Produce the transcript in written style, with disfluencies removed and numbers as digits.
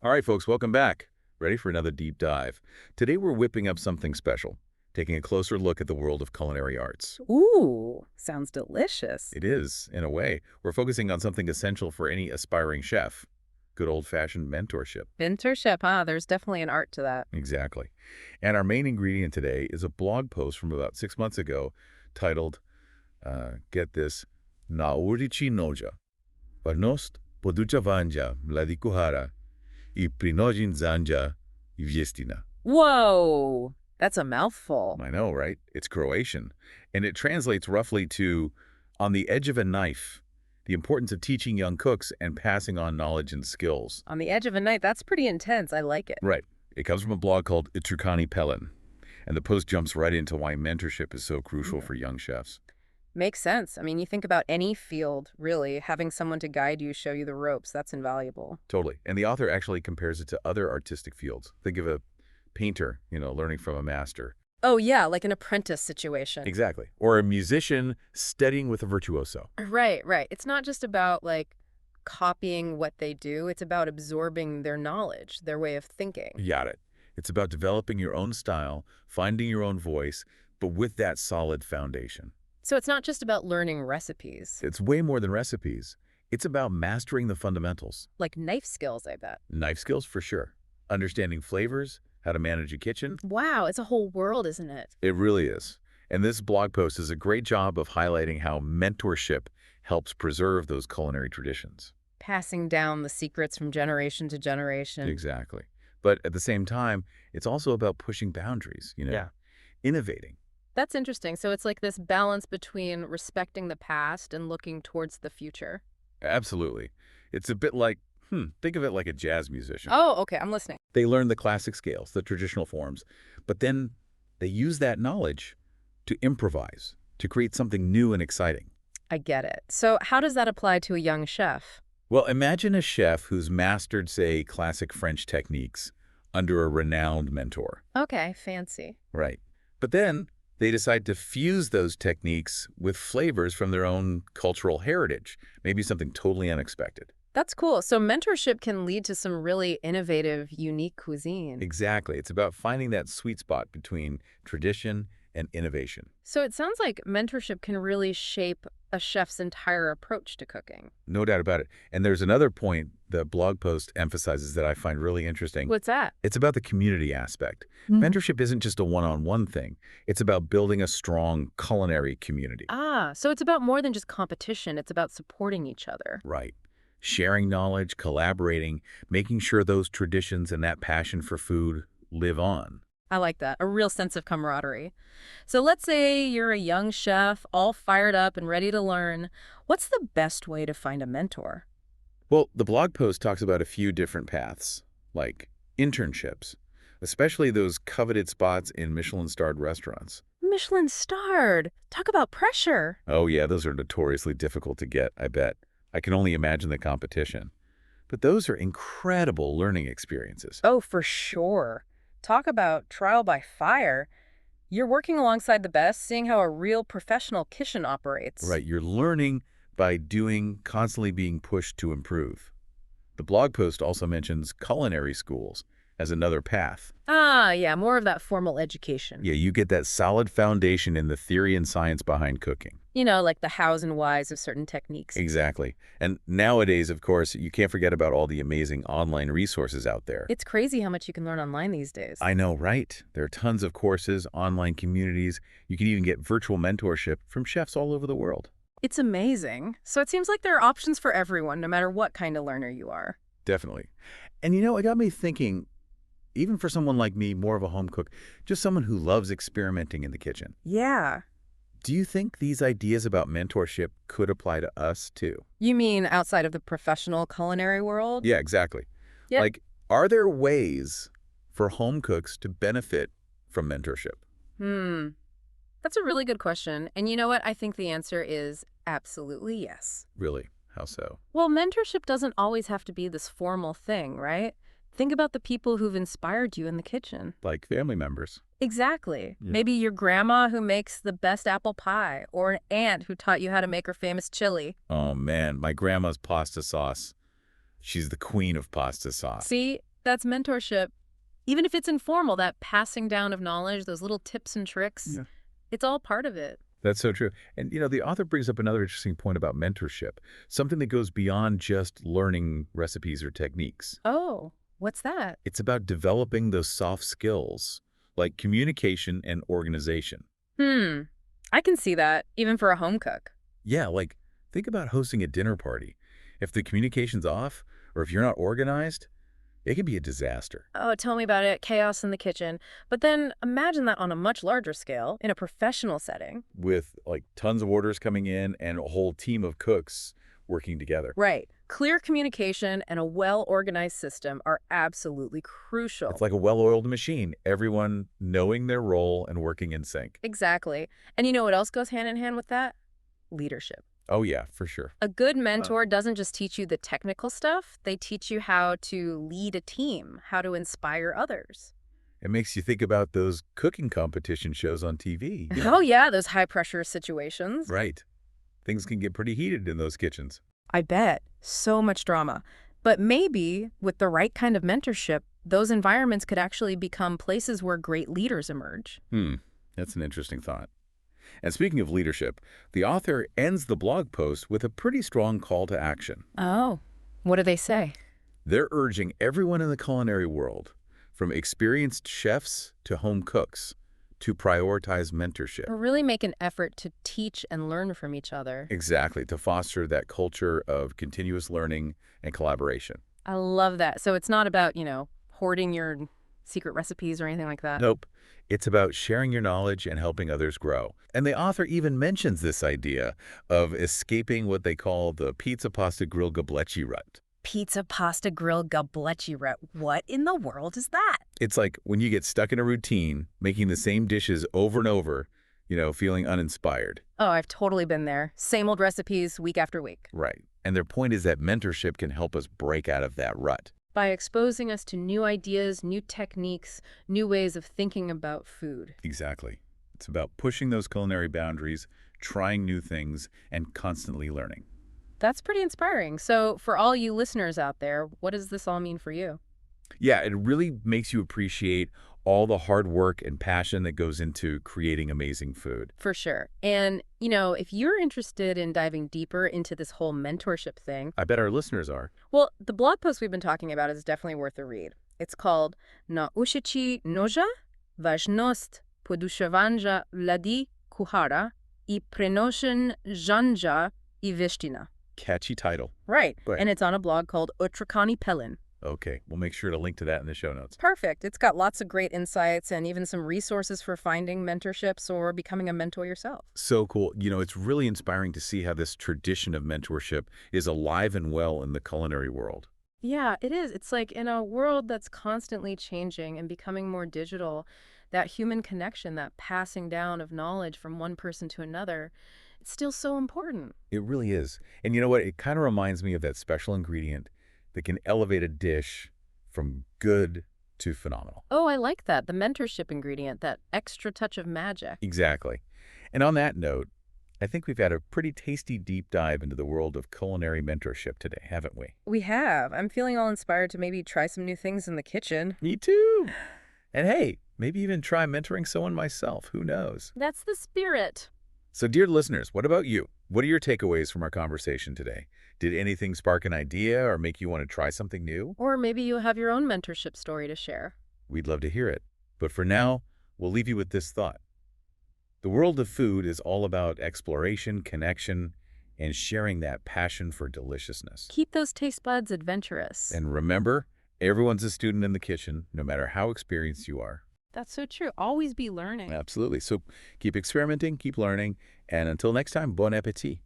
All right, folks, welcome back. Ready for another deep dive. Today we're whipping up something special, taking a closer look at the world of culinary arts. Ooh, sounds delicious. It is, in a way. We're focusing on something essential for any aspiring chef. Good old-fashioned mentorship. Mentorship, huh? There's definitely an art to that. Exactly. And our main ingredient today is a blog post from about 6 months ago titled, get this, Naurichi noja, Varnost poducha vanja mladikuhara I prinojin zanja Vjestina. Whoa, that's a mouthful. I know, right? It's Croatian. And it translates roughly to, on the edge of a knife, the importance of teaching young cooks and passing on knowledge and skills. On the edge of a knife, that's pretty intense. I like it. Right. It comes from a blog called Itrukani Pelin. And the post jumps right into why mentorship is so crucial for young chefs. Makes sense. I mean, you think about any field, really, having someone to guide you, show you the ropes, that's invaluable. Totally. And the author actually compares it to other artistic fields. Think of a painter, learning from a master. Oh, yeah, like an apprentice situation. Exactly. Or a musician studying with a virtuoso. Right, right. It's not just about, copying what they do. It's about absorbing their knowledge, their way of thinking. You got it. It's about developing your own style, finding your own voice, but with that solid foundation. So it's not just about learning recipes. It's way more than recipes. It's about mastering the fundamentals. Like knife skills, I bet. Knife skills, for sure. Understanding flavors, how to manage a kitchen. Wow, it's a whole world, isn't it? It really is. And this blog post does a great job of highlighting how mentorship helps preserve those culinary traditions. Passing down the secrets from generation to generation. Exactly. But at the same time, it's also about pushing boundaries, innovating. That's interesting. So it's like this balance between respecting the past and looking towards the future. Absolutely. It's a bit like, think of it like a jazz musician. Oh, okay. I'm listening. They learn the classic scales, the traditional forms, but then they use that knowledge to improvise, to create something new and exciting. I get it. So how does that apply to a young chef? Well, imagine a chef who's mastered, say, classic French techniques under a renowned mentor. Okay, fancy. Right. But then they decide to fuse those techniques with flavors from their own cultural heritage, maybe something totally unexpected. That's cool. So mentorship can lead to some really innovative, unique cuisine. Exactly. It's about finding that sweet spot between tradition and innovation. So it sounds like mentorship can really shape a chef's entire approach to cooking. No doubt about it. And there's another point the blog post emphasizes that I find really interesting. What's that? It's about the community aspect. Mentorship isn't just a one-on-one thing. It's about building a strong culinary community. Ah, so it's about more than just competition. It's about supporting each other. Right. Sharing knowledge, collaborating, making sure those traditions and that passion for food live on. I like that. A real sense of camaraderie. So let's say you're a young chef, all fired up and ready to learn. What's the best way to find a mentor? Well, the blog post talks about a few different paths, like internships, especially those coveted spots in Michelin-starred restaurants. Michelin-starred. Talk about pressure. Oh yeah, those are notoriously difficult to get, I bet. I can only imagine the competition. But those are incredible learning experiences. Oh, for sure. Talk about trial by fire. You're working alongside the best, seeing how a real professional kitchen operates. Right, you're learning by doing, constantly being pushed to improve. The blog post also mentions culinary schools as another path. Ah, yeah, more of that formal education. Yeah, you get that solid foundation in the theory and science behind cooking. You know, like the hows and whys of certain techniques. Exactly. And nowadays, of course, you can't forget about all the amazing online resources out there. It's crazy how much you can learn online these days. I know, right? There are tons of courses, online communities. You can even get virtual mentorship from chefs all over the world. It's amazing. So it seems like there are options for everyone, no matter what kind of learner you are. Definitely. And it got me thinking, even for someone like me, more of a home cook, just someone who loves experimenting in the kitchen. Yeah. Do you think these ideas about mentorship could apply to us too? You mean outside of the professional culinary world? Yeah, exactly. Yep. Like, are there ways for home cooks to benefit from mentorship? That's a really good question. And you know what? I think the answer is absolutely yes. Really? How so? Well, mentorship doesn't always have to be this formal thing, right? Think about the people who've inspired you in the kitchen. Like family members. Exactly. Yeah. Maybe your grandma who makes the best apple pie, or an aunt who taught you how to make her famous chili. Oh man, my grandma's pasta sauce. She's the queen of pasta sauce. See, That's mentorship. Even if it's informal, that passing down of knowledge, those little tips and tricks, Yeah. it's all part of it. That's so true. And, the author brings up another interesting point about mentorship, something that goes beyond just learning recipes or techniques. Oh, what's that? It's about developing those soft skills, like communication and organization. Hmm. I can see that, even for a home cook. Yeah, like, think about hosting a dinner party. If the communication's off, or if you're not organized, it can be a disaster. Oh, tell me about it. Chaos in the kitchen. But then imagine that on a much larger scale, in a professional setting. With, like, tons of orders coming in and a whole team of cooks working together. Right. Clear communication and a well-organized system are absolutely It's crucial. like a well-oiled machine, everyone knowing their role and working in sync. Exactly. And you know what else goes hand in hand with that? Leadership. Oh, yeah, for sure. A good mentor doesn't just teach you the technical stuff, they teach you how to lead a team, how to inspire others. It makes you think about those cooking competition shows on TV. Oh, yeah, those high-pressure situations. Right. Things can get pretty heated in those kitchens. I bet. So much drama. But maybe, with the right kind of mentorship, those environments could actually become places where great leaders emerge. That's an interesting thought. And speaking of leadership, the author ends the blog post with a pretty strong call to action. Oh, what do they say? They're urging everyone in the culinary world, from experienced chefs to home cooks, to prioritize mentorship. Or really make an effort to teach and learn from each other. Exactly, to foster that culture of continuous learning and collaboration. I love that. So it's not about, hoarding your secret recipes or anything like that. Nope. It's about sharing your knowledge and helping others grow. And the author even mentions this idea of escaping what they call the pizza, pasta, grill, gablecci rut. Pizza, pasta, grill, gablecci rut. What in the world is that? It's like when you get stuck in a routine, making the same dishes over and over, feeling uninspired. Oh, I've totally been there. Same old recipes week after week. Right. And their point is that mentorship can help us break out of that rut. By exposing us to new ideas, new techniques, new ways of thinking about food. Exactly. It's about pushing those culinary boundaries, trying new things, and constantly learning. That's pretty inspiring. So for all you listeners out there, what does this all mean for you? Yeah, it really makes you appreciate all the hard work and passion that goes into creating amazing food. For sure. And, if you're interested in diving deeper into this whole mentorship thing, I bet our listeners are. well, the blog post we've been talking about is definitely worth a read. It's called Nauczyć noża, ważność podróżowania ladi kuchara I przenoszeń żądza I wiesztyna. Catchy title. Right. Right. And it's on a blog called Utrikani Pelin. Okay, we'll make sure to link to that in the show notes. Perfect. It's got lots of great insights and even some resources for finding mentorships or becoming a mentor yourself. So cool. It's really inspiring to see how this tradition of mentorship is alive and well in the culinary world. Yeah, it is. It's like in a world that's constantly changing and becoming more digital, that human connection, that passing down of knowledge from one person to another, it's still so important. It really is. And you know what? It kind of reminds me of that special ingredient that can elevate a dish from good to phenomenal. Oh, I like that. The mentorship ingredient, that extra touch of magic. Exactly. And on that note, I think we've had a pretty tasty deep dive into the world of culinary mentorship today, haven't we? We have. I'm feeling all inspired to maybe try some new things in the kitchen. Me too. And hey, maybe even try mentoring someone myself. Who knows? That's the spirit. So, dear listeners, what about you? What are your takeaways from our conversation today? Did anything spark an idea or make you want to try something new? Or maybe you have your own mentorship story to share. We'd love to hear it. But for now, we'll leave you with this thought. The world of food is all about exploration, connection, and sharing that passion for deliciousness. Keep those taste buds adventurous. And remember, everyone's a student in the kitchen, no matter how experienced you are. That's so true. Always be learning. Absolutely. So keep experimenting, keep learning, and until next time, bon appétit.